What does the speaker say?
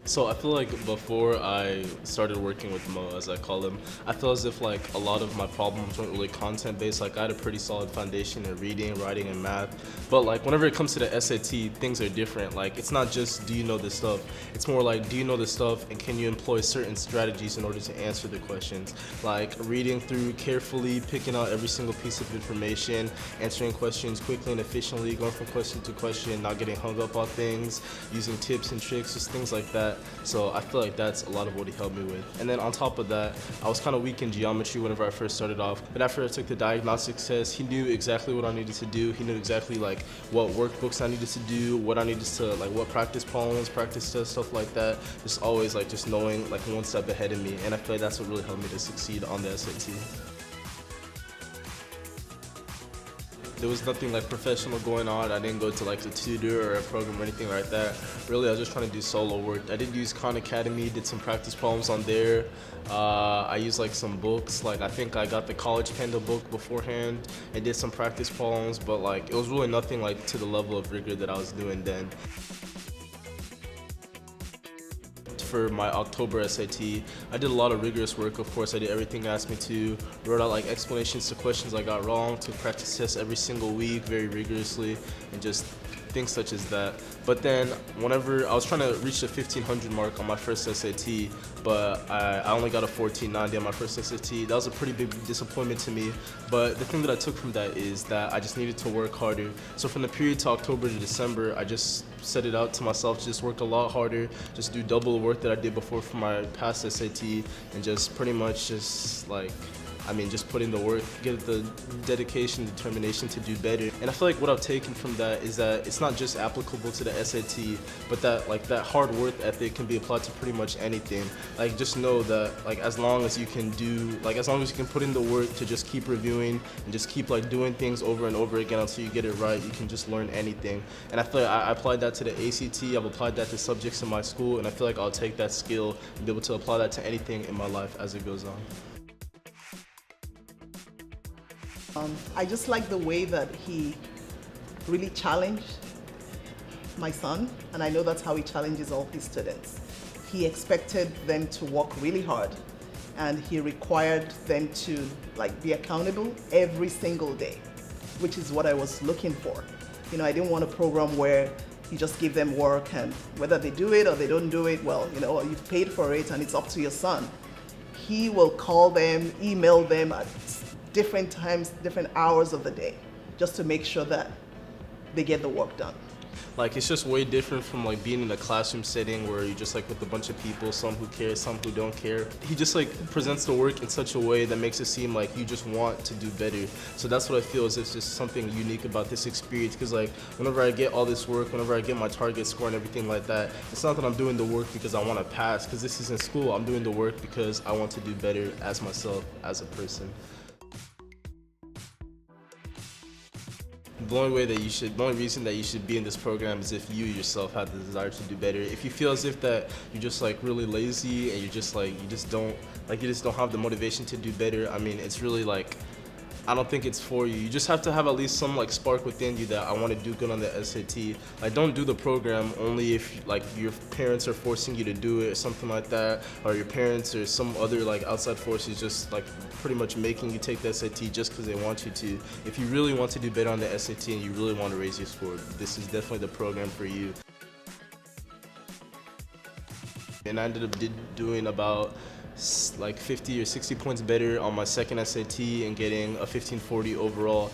So I feel like before I started working with Mo, as I call him, I feel as if like a lot of my problems weren't really content based. Like I had a pretty solid foundation in reading, writing, and math. But like whenever it comes to the SAT, things are different. Like it's not just do you know this stuff. It's more like do you know this stuff and can you employ certain strategies in order to answer the questions. Like reading through carefully, picking out every single piece of information, answering questions quickly and efficiently, going from question to question, not getting hung up on things, using tips and tricks, just things like that. So I feel like that's a lot of what he helped me with. And then on top of that, I was kind of weak in geometry whenever I first started off. But after I took the diagnostic test, he knew exactly what I needed to do. He knew exactly like what workbooks I needed to do, what I needed to like, what practice problems, practice tests, stuff like that. Just always like just knowing like one step ahead of me. And I feel like that's what really helped me to succeed on the SAT. There was nothing like professional going on. I didn't go to like a tutor or a program or anything like that. Really, I was just trying to do solo work. I did use Khan Academy, did some practice problems on there. I used like some books. Like I think I got the College Panda book beforehand. I did some practice problems, but like it was really nothing like to the level of rigor that I was doing then. For my October SAT, I did a lot of rigorous work. Of course, I did everything asked me to, wrote out like explanations to questions I got wrong, took practice tests every single week very rigorously, and just things such as that. But then whenever I was trying to reach the 1500 mark on my first SAT, but I only got a 1490 on my first SAT. That was a pretty big disappointment to me. But the thing that I took from that is that I just needed to work harder. So from the period to October to December, I just set it out to myself to just work a lot harder, just do double the work that I did before for my past SAT, and just pretty much just like, just put in the work, get the dedication, determination to do better. And I feel like what I've taken from that is that it's not just applicable to the SAT, but that like that hard work ethic can be applied to pretty much anything. Like just know that like as long as you can put in the work to just keep reviewing and just keep like doing things over and over again until you get it right, you can just learn anything. And I feel like I applied that to the ACT, I've applied that to subjects in my school, and I feel like I'll take that skill and be able to apply that to anything in my life as it goes on. I just like the way that he really challenged my son, and I know that's how he challenges all his students. He expected them to work really hard, and he required them to be accountable every single day, which is what I was looking for. I didn't want a program where you just give them work and whether they do it or they don't do it, well, you've paid for it and it's up to your son. He will call them, email them at different times, different hours of the day, just to make sure that they get the work done. Like it's just way different from like being in a classroom setting where you're just like with a bunch of people, some who care, some who don't care. He just like presents the work in such a way that makes it seem like you just want to do better. So that's what I feel is it's just something unique about this experience, because like whenever I get all this work, whenever I get my target score and everything like that, it's not that I'm doing the work because I want to pass, because this is in school. I'm doing the work because I want to do better as myself, as a person. The only reason that you should be in this program is if you yourself have the desire to do better. If you feel as if that you're just like really lazy and you just don't have the motivation to do better, it's really like, I don't think it's for you. You just have to have at least some like spark within you that I want to do good on the SAT. Like don't do the program only if like your parents are forcing you to do it or something like that, or your parents or some other like outside forces just like pretty much making you take the SAT just because they want you to. If you really want to do better on the SAT and you really want to raise your score, this is definitely the program for you. And I ended up doing about like 50 or 60 points better on my second SAT and getting a 1540 overall.